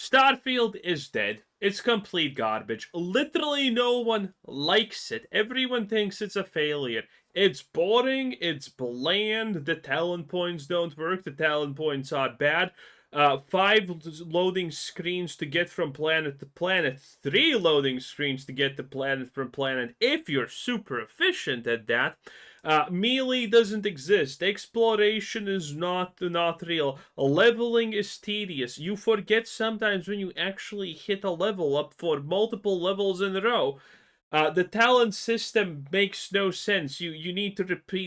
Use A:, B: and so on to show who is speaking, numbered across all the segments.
A: Starfield is dead. It's complete garbage. Literally no one likes it. Everyone thinks it's a failure. It's boring, it's bland, the talent points don't work, the talent points are bad. 5 loading screens to get from planet to planet, 3 loading screens to get to planet from planet, if you're super efficient at that. Melee doesn't exist. Exploration is not real. Leveling is tedious. You forget sometimes when you actually hit a level up for multiple levels in a row. The talent system makes no sense. You need to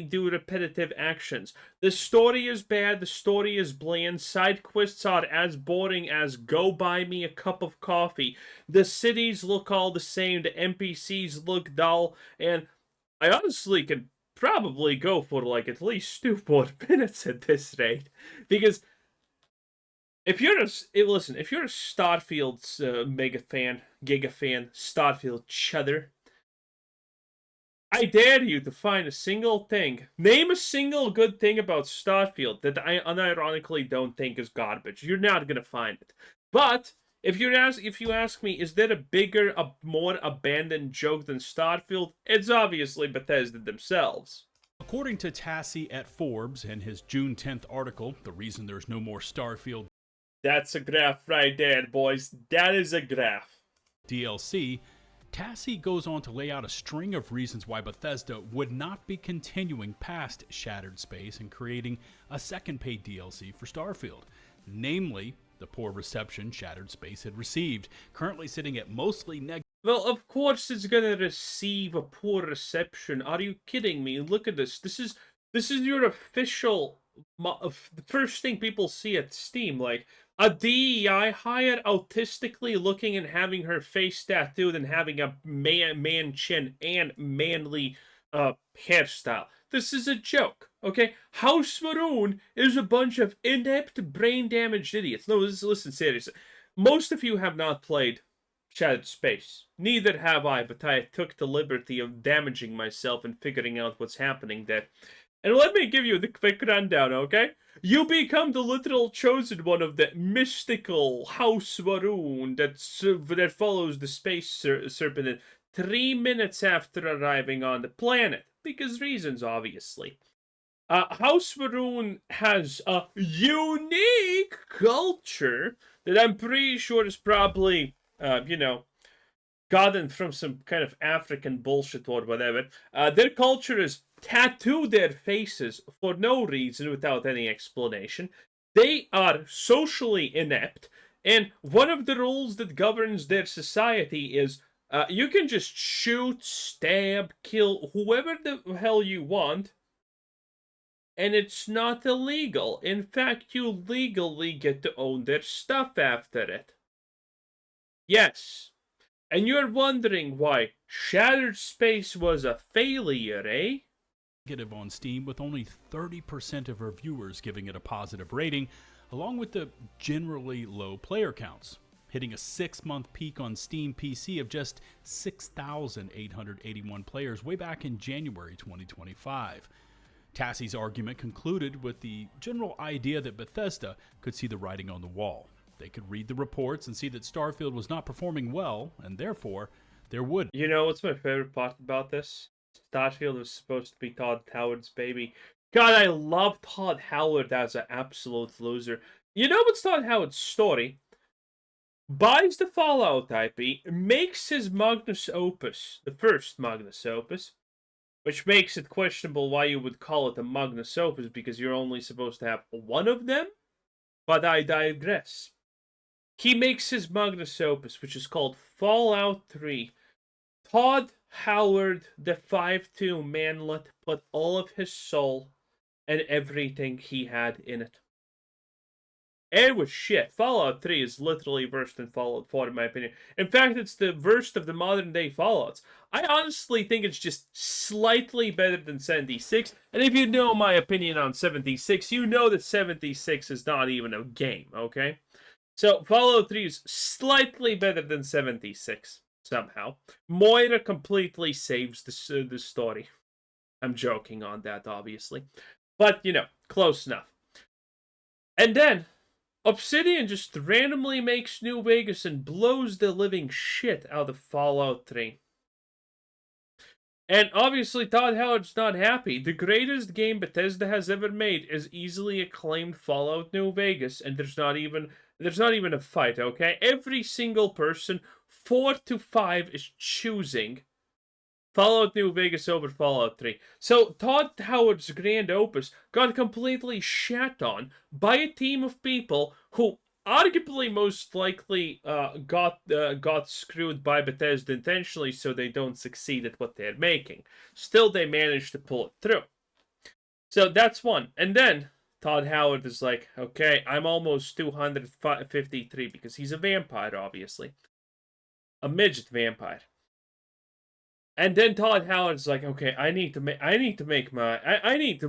A: do repetitive actions. The story is bad. The story is bland. Side quests are as boring as go buy me a cup of coffee. The cities look all the same. The NPCs look dull. And I honestly could probably go for like at least 2 more minutes at this rate, because if you're a Starfield mega fan, giga fan, Starfield chudder, I dare you to find a single thing. Name a single good thing about Starfield that I unironically don't think is garbage. You're not gonna find it. But if you ask me, is there a bigger, more abandoned joke than Starfield? It's obviously Bethesda themselves.
B: According to Tassie at Forbes in his June 10th article, the reason there's no more Starfield
A: That's a graph right there, boys. That is a graph.
B: DLC, Tassie goes on to lay out a string of reasons why Bethesda would not be continuing past Shattered Space and creating a second paid DLC for Starfield. Namely, the poor reception Shattered Space had received, currently sitting at mostly negative.
A: Well, of course it's gonna receive a poor reception. Are you kidding me? Look at this. This is your official. The first thing people see at Steam, like a DEI hire, autistically looking and having her face tattooed and having a man chin and manly hairstyle. This is a joke, okay? House Maroon is a bunch of inept, brain-damaged idiots. No, listen seriously. Most of you have not played Shattered Space. Neither have I, but I took the liberty of damaging myself and figuring out what's happening there. And let me give you the quick rundown, okay? You become the literal chosen one of the mystical House Maroon that follows the space serpent 3 minutes after arriving on the planet. Because reasons, obviously. House Maroon has a unique culture that I'm pretty sure is probably, gotten from some kind of African bullshit or whatever. Their culture is tattoo their faces for no reason without any explanation. They are socially inept, and one of the rules that governs their society is you can just shoot, stab, kill whoever the hell you want, and it's not illegal. In fact, you legally get to own their stuff after it. Yes. And you're wondering why Shattered Space was a failure, eh?
B: Negative on Steam, with only 30% of reviewers giving it a positive rating, along with the generally low player counts, hitting a 6-month peak on Steam PC of just 6,881 players way back in January 2025. Tassie's argument concluded with the general idea that Bethesda could see the writing on the wall. They could read the reports and see that Starfield was not performing well, and therefore, there would.
A: You know what's my favorite part about this? Starfield was supposed to be Todd Howard's baby. God, I love Todd Howard as an absolute loser. You know what's Todd Howard's story? Buys the Fallout IP, makes his Magnus Opus, the first Magnus Opus, which makes it questionable why you would call it a Magnus Opus, because you're only supposed to have one of them? But I digress. He makes his Magnus Opus, which is called Fallout 3. Todd Howard, the 5'2" manlet, put all of his soul and everything he had in it. It was shit. Fallout 3 is literally worse than Fallout 4, in my opinion. In fact, it's the worst of the modern-day Fallouts. I honestly think it's just slightly better than 76. And if you know my opinion on 76, you know that 76 is not even a game, okay? So, Fallout 3 is slightly better than 76, somehow. Moira completely saves the story. I'm joking on that, obviously. But, close enough. And then, Obsidian just randomly makes New Vegas and blows the living shit out of Fallout 3. And obviously, Todd Howard's not happy. The greatest game Bethesda has ever made is easily acclaimed Fallout New Vegas, and there's not even a fight. Okay, every single person, 4 to 5, is choosing Fallout New Vegas over Fallout 3. So Todd Howard's grand opus got completely shat on by a team of people who arguably most likely got screwed by Bethesda intentionally so they don't succeed at what they're making. Still, they managed to pull it through. So that's one. And then Todd Howard is like, okay, I'm almost 253 because he's a vampire, obviously. A midget vampire. And then Todd Howard's like, okay, I need to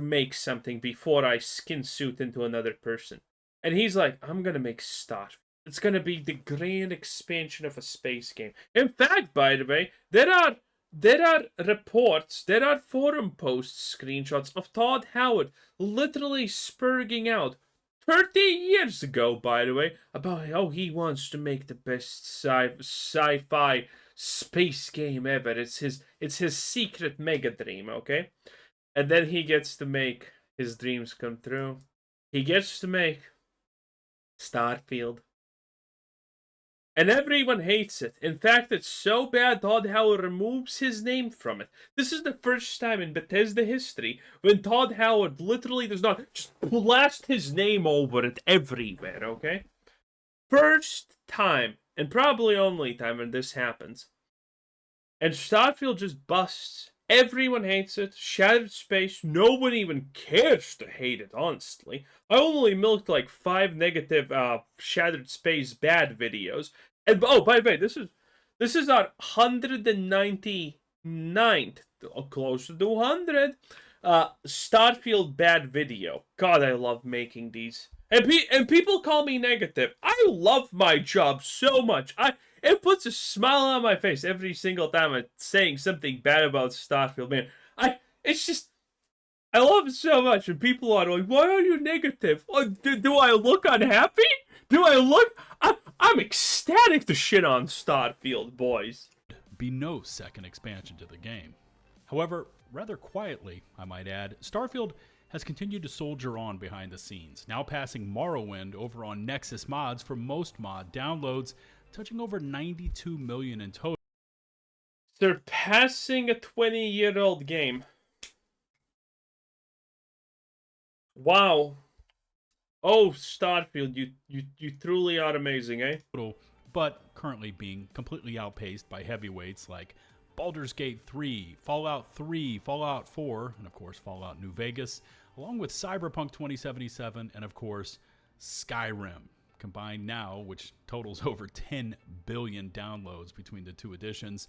A: make something before I skin suit into another person. And he's like, I'm gonna make Starfield. It's gonna be the grand expansion of a space game. In fact, by the way, there are reports, there are forum posts, screenshots of Todd Howard literally spurging out 30 years ago, by the way, about how he wants to make the best sci-fi space game ever. It's his secret mega dream, okay? And then he gets to make his dreams come true. He gets to make Starfield. And everyone hates it. In fact, it's so bad Todd Howard removes his name from it. This is the first time in Bethesda history when Todd Howard literally does not just blast his name over it everywhere, okay? First time, and probably only time when this happens. And Starfield just busts. Everyone hates it. Shattered Space, no one even cares to hate it, honestly. I only milked like 5 negative Shattered Space bad videos. And oh, by the way, this is our 199th, close to 200, Starfield bad video. God, I love making these. And people call me negative. I love my job so much. It puts a smile on my face every single time I'm saying something bad about Starfield, man. It's just, I love it so much. And people are like, why are you negative? Oh, do I look unhappy? Do I look? I'm ecstatic to shit on Starfield, boys.
B: Be no second expansion to the game. However, rather quietly, I might add, Starfield has continued to soldier on behind the scenes, now passing Morrowind over on Nexus Mods for most mod downloads, touching over 92 million in total.
A: Surpassing a 20-year-old game. Wow. Oh, Starfield, you truly are amazing, eh?
B: But currently being completely outpaced by heavyweights like Baldur's Gate 3, Fallout 3, Fallout 4, and of course Fallout New Vegas, along with Cyberpunk 2077, and of course Skyrim, combined now, which totals over 10 billion downloads between the two editions.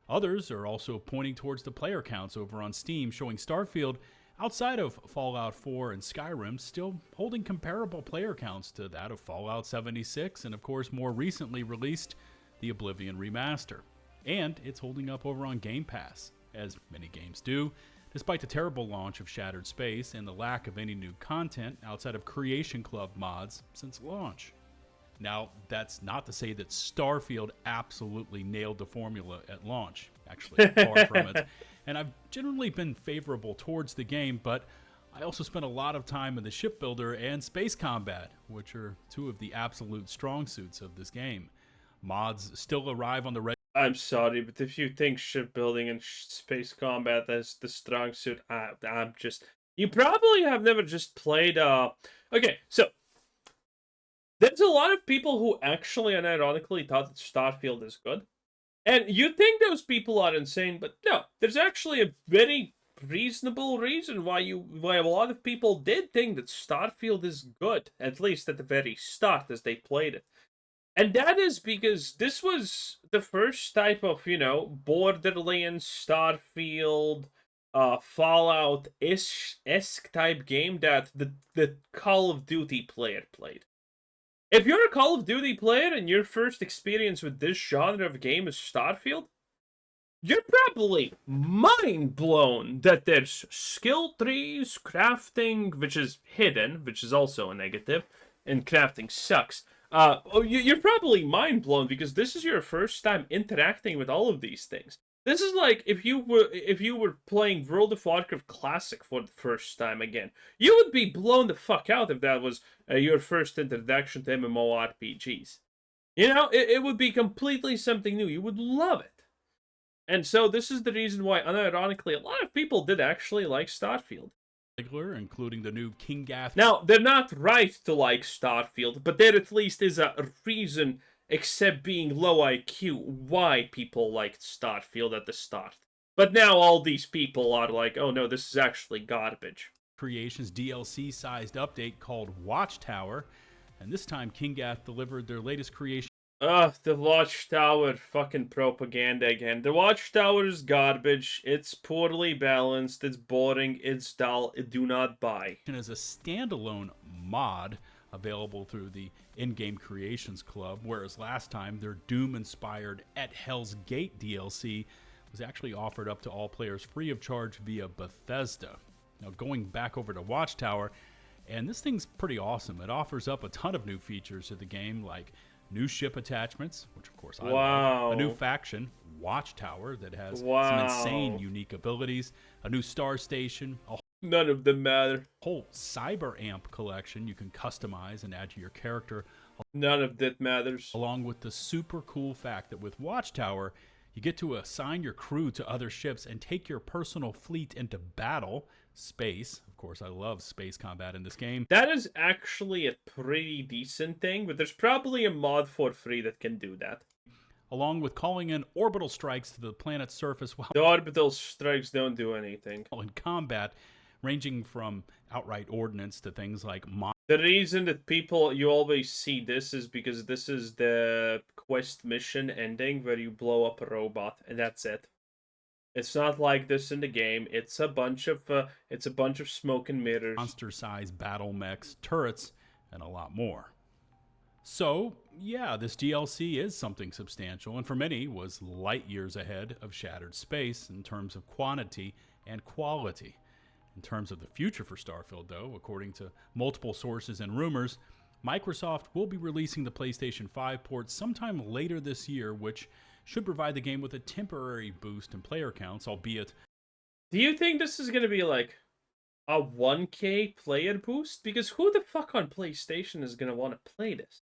B: Others are also pointing towards the player counts over on Steam, showing Starfield, outside of Fallout 4 and Skyrim, still holding comparable player counts to that of Fallout 76, and of course more recently released the Oblivion Remaster. And it's holding up over on Game Pass, as many games do, despite the terrible launch of Shattered Space and the lack of any new content outside of Creation Club mods since launch. Now, that's not to say that Starfield absolutely nailed the formula at launch. Actually, far from it. And I've generally been favorable towards the game, but I also spent a lot of time in the shipbuilder and space combat, which are two of the absolute strong suits of this game. Mods still arrive on the red.
A: I'm sorry, but if you think shipbuilding and space combat is the strong suit, I'm just... You probably have never just played... Okay, so... There's a lot of people who actually and ironically thought that Starfield is good. And you think those people are insane, but no. There's actually a very reasonable reason why a lot of people did think that Starfield is good. At least at the very start as they played it. And that is because this was the first type of, Borderlands, Starfield, Fallout-esque type game that the Call of Duty player played. If you're a Call of Duty player and your first experience with this genre of game is Starfield, you're probably mind blown that there's skill trees, crafting, which is hidden, which is also a negative, and crafting sucks. You're probably mind blown because this is your first time interacting with all of these things. This is like if you were playing World of Warcraft Classic for the first time again. You would be blown the fuck out if that was your first introduction to MMORPGs. It would be completely something new. You would love it. And so this is the reason why, unironically, a lot of people did actually like Starfield.
B: Including the new King Gath.
A: Now, they're not right to like Starfield, but there at least is a reason, except being low IQ, why people liked Starfield at the start. But now all these people are like, oh no, this is actually garbage.
B: Creations DLC-sized update called Watchtower, and this time King Gath delivered their latest creation.
A: Ugh, the Watchtower fucking propaganda again. The Watchtower is garbage. It's poorly balanced. It's boring. It's dull. Do not buy.
B: As a standalone mod available through the in-game creations club, whereas last time their Doom-inspired At Hell's Gate DLC was actually offered up to all players free of charge via Bethesda. Now going back over to Watchtower, and this thing's pretty awesome. It offers up a ton of new features to the game, like new ship attachments, which of course I love. A new faction, Watchtower, that has some insane unique abilities. A new star station.
A: None of them matter.
B: Whole Cyber Amp collection you can customize and add to your character.
A: None of that matters.
B: Along with the super cool fact that with Watchtower, you get to assign your crew to other ships and take your personal fleet into battle. Space. Of course, I love space combat in this game.
A: That is actually a pretty decent thing, but there's probably a mod for free that can do that.
B: Along with calling in orbital strikes to the planet's surface while
A: the orbital strikes don't do anything.
B: In combat, ranging from outright ordnance to things like
A: the reason that you always see this is because this is the quest mission ending where you blow up a robot, and that's it. It's not like this in the game. It's a bunch of smoke and mirrors,
B: monster-sized battle mechs, turrets, and a lot more. So, yeah, this DLC is something substantial, and for many was light years ahead of Shattered Space in terms of quantity and quality. In terms of the future for Starfield, though, according to multiple sources and rumors, Microsoft will be releasing the PlayStation 5 port sometime later this year, which should provide the game with a temporary boost in player counts, albeit...
A: Do you think this is going to be like a 1K player boost? Because who the fuck on PlayStation is going to want to play this?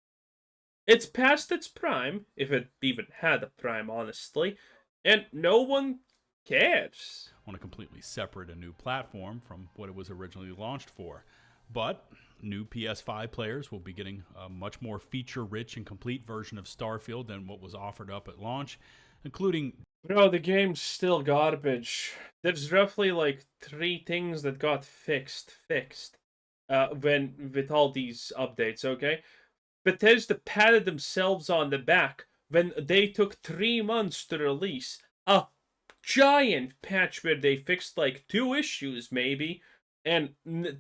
A: It's past its prime, if it even had a prime, honestly, and no one cares.
B: On a completely separate and new platform from what it was originally launched for. But new PS5 players will be getting a much more feature-rich and complete version of Starfield than what was offered up at launch, including...
A: Bro, the game's still garbage. There's roughly like 3 things that got fixed with all these updates, okay? Bethesda patted themselves on the back when they took 3 months to release a giant patch where they fixed like 2 issues maybe, and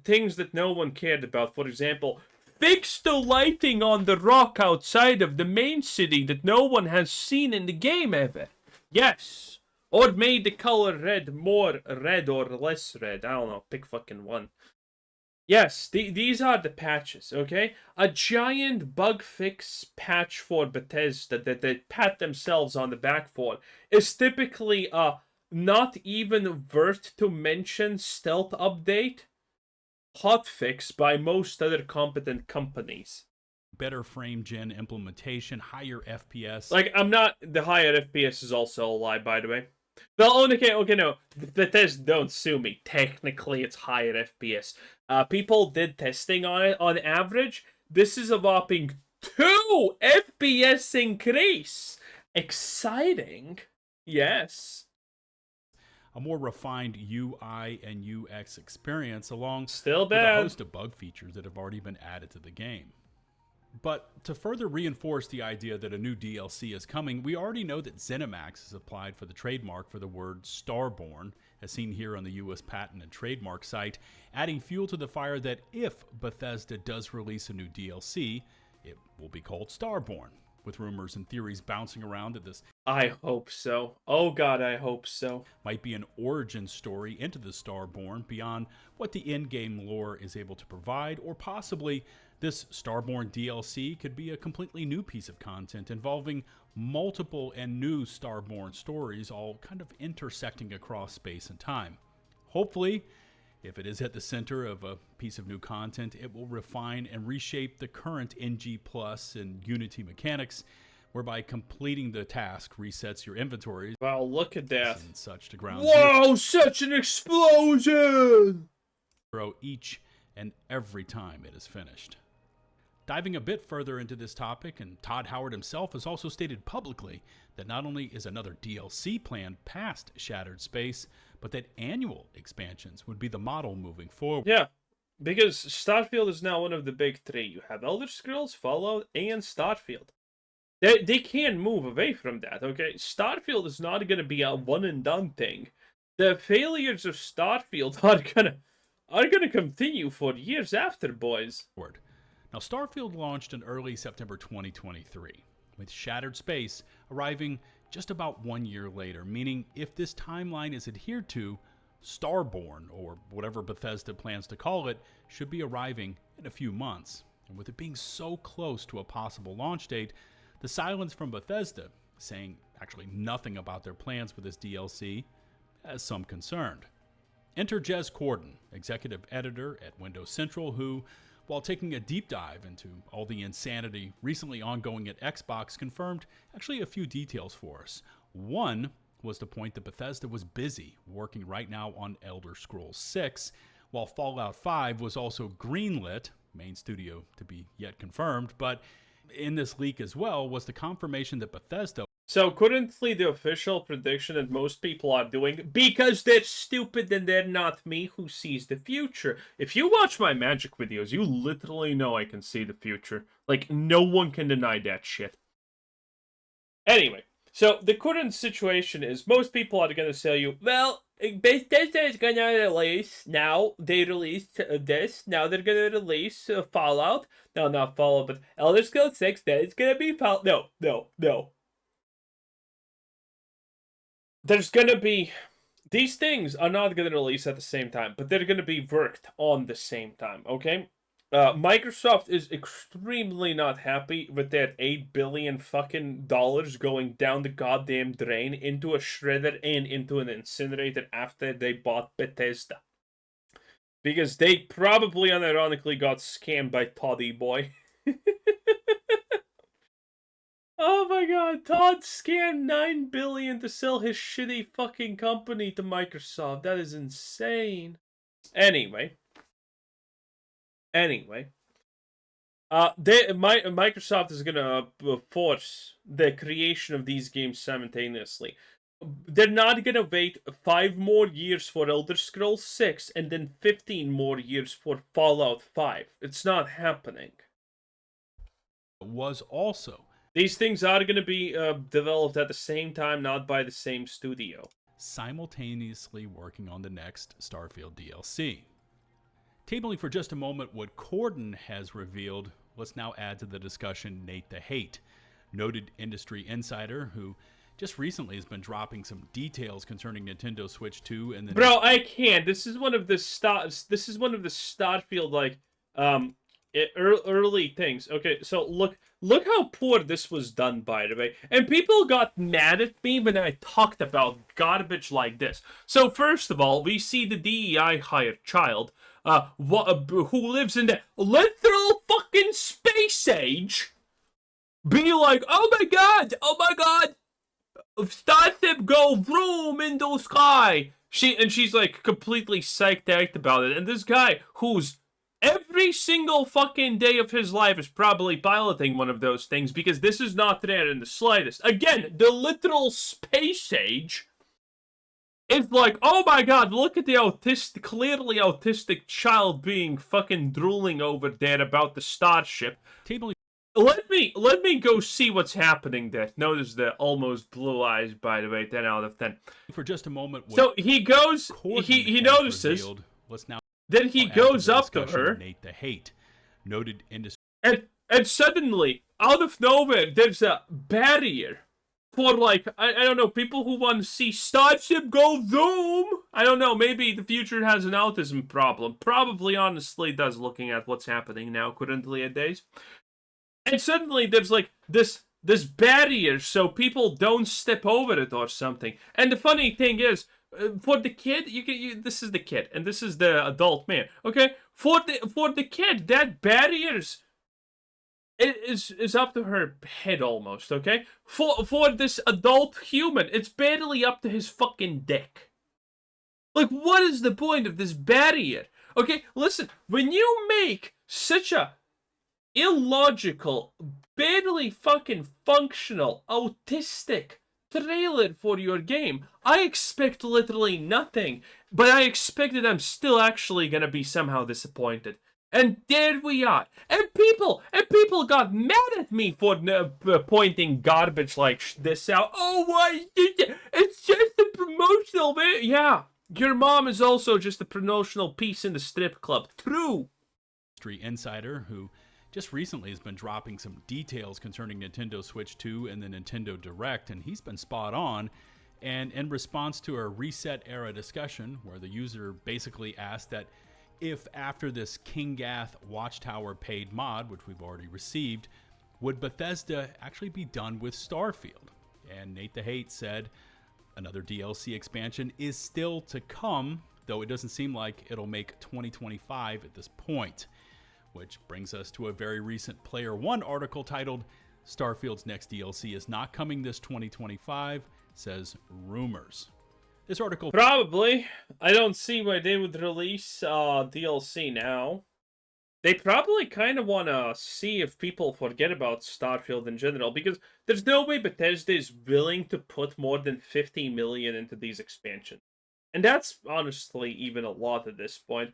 A: things that no one cared about. For example, fix the lighting on the rock outside of the main city that no one has seen in the game ever. Yes. Or made the color red more red or less red. I don't know. Pick fucking one. Yes, these are the patches, okay? A giant bug fix patch for Bethesda that they pat themselves on the back for is typically a not even worth to mention stealth update hotfix by most other competent companies.
B: Better frame gen implementation, higher FPS.
A: Like, the higher FPS is also a lie, by the way. Well, okay, no. Bethesda, don't sue me. Technically, it's higher FPS. People did testing on it. On average, this is a whopping 2 FPS increase. Exciting. Yes.
B: A more refined UI and UX experience along
A: Still
B: with
A: bad.
B: a host of bug features that have already been added to the game. But to further reinforce the idea that a new DLC is coming, we already know that ZeniMax has applied for the trademark for the word Starborn, as seen here on the U.S. Patent and Trademark site, adding fuel to the fire that if Bethesda does release a new DLC, it will be called Starborn, with rumors and theories bouncing around that this...
A: I hope so. Oh god, I hope so.
B: ...might be an origin story into the Starborn beyond what the in-game lore is able to provide, or possibly This Starborn DLC could be a completely new piece of content involving multiple and new Starborn stories, all kind of intersecting across space and time. Hopefully, if it is at the center of a piece of new content, it will refine and reshape the current NG Plus and Unity mechanics, whereby completing the task resets your inventories.
A: Wow, look at that.
B: And such to ground
A: Whoa, such an explosion!
B: zero each and every time it is finished. Diving a bit further into this topic, and Todd Howard himself has also stated publicly that not only is another DLC planned past Shattered Space, but that annual expansions would be the model moving forward.
A: Yeah, because Starfield is now one of the big three. You have Elder Scrolls, Fallout, and Starfield. They can't move away from that, okay? Starfield is not going to be a one-and-done thing. The failures of Starfield are gonna continue for years after, boys.
B: Now, Starfield launched in early September 2023, with Shattered Space arriving just about 1 year later, meaning if this timeline is adhered to, Starborn, or whatever Bethesda plans to call it, should be arriving in a few months. And with it being so close to a possible launch date, the silence from Bethesda, saying actually nothing about their plans for this DLC, has some concerned. Enter Jez Corden, executive editor at Windows Central, who, while taking a deep dive into all the insanity recently ongoing at Xbox, confirmed actually a few details for us. One was the point that Bethesda was busy working right now on Elder Scrolls 6, while Fallout 5 was also greenlit, main studio to be yet confirmed, but in this leak as well was the confirmation that Bethesda...
A: So currently the official prediction that most people are doing, because they're stupid and they're not me who sees the future. If you watch my magic videos, you literally know I can see the future. Like, no one can deny that shit. Anyway, so the current situation is most people are going to tell you, well, Bethesda is going to release, now they released this, now they're going to release Fallout. No, not Fallout, but Elder Scrolls 6, then it's going to be Fallout. No. There's going to be... These things are not going to release at the same time, but they're going to be worked on the same time, okay? Microsoft is extremely not happy with that $8 billion fucking dollars going down the goddamn drain into a shredder and into an incinerator after they bought Bethesda. Because they probably unironically got scammed by Toddy Boy. Oh my god, Todd scammed $9 billion to sell his shitty fucking company to Microsoft. That is insane. Anyway, Microsoft is gonna force the creation of these games simultaneously. They're not gonna wait 5 more years for Elder Scrolls 6 and then 15 more years for Fallout 5. It's not happening.
B: Was also...
A: These things are going to be developed at the same time, not by the same studio.
B: Simultaneously working on the next Starfield DLC. Tabling for just a moment what Corden has revealed, let's now add to the discussion Nate the Hate, noted industry insider who just recently has been dropping some details concerning Nintendo Switch 2 and then...
A: Bro, I can't. This is one of the Starfield like early things. Okay, so look how poor this was done, by the way. And people got mad at me when I talked about garbage like this. So first of all, we see the DEI hired child, who lives in the literal fucking space age, be like, oh my god, Starship go vroom in the sky. She's like completely psyched out about it. And this guy who's every single fucking day of his life is probably piloting one of those things because this is not there in the slightest. Again, the literal space age is like, oh my god, look at the clearly autistic child being fucking drooling over there about the starship. Let me go see what's happening there. Notice the almost blue eyes, by the way, 10 out of 10.
B: For just a moment.
A: So he goes, he notices.
B: Let's now...
A: Then he goes up to her,
B: Nate the Hate, noted industry,
A: and suddenly, out of nowhere, there's a barrier for like, I don't know, people who want to see Starship go zoom. I don't know, maybe the future has an autism problem. Probably, honestly, does, looking at what's happening now currently at days. And suddenly there's like this barrier so people don't step over it or something. And the funny thing is, for the kid, this is the kid and this is the adult man. Okay, for the kid, that barriers is up to her head almost. Okay, for this adult human, it's barely up to his fucking dick. Like, what is the point of this barrier? Okay, listen, when you make such a illogical, barely fucking functional, autistic trailer for your game, I expect literally nothing, but I expect that I'm still actually gonna be somehow disappointed. And there we are. And people got mad at me for pointing garbage like this out. Oh, why? It's just a promotional video. Yeah, your mom is also just a promotional piece in the strip club. True.
B: Industry insider who just recently has been dropping some details concerning Nintendo Switch 2 and the Nintendo Direct, and he's been spot on. And in response to a reset era discussion where the user basically asked that if after this King Gath Watchtower paid mod, which we've already received, would Bethesda actually be done with Starfield? And Nate the Hate said another DLC expansion is still to come, though it doesn't seem like it'll make 2025 at this point. Which brings us to a very recent Player One article titled, Starfield's next DLC is not coming this 2025, says rumors. This article...
A: Probably. I don't see why they would release DLC now. They probably kind of want to see if people forget about Starfield in general, because there's no way Bethesda is willing to put more than 50 million into these expansions. And that's honestly even a lot at this point.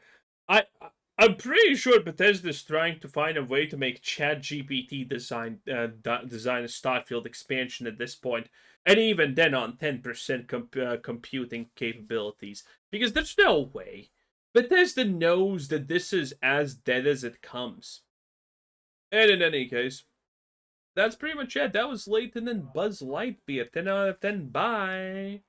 A: I'm pretty sure Bethesda is trying to find a way to make ChatGPT design a Starfield expansion at this point, and even then on 10% computing capabilities, because there's no way. Bethesda knows that this is as dead as it comes. And in any case, that's pretty much it. That was Layton and Buzz Lightyear. 10 out of 10. Bye.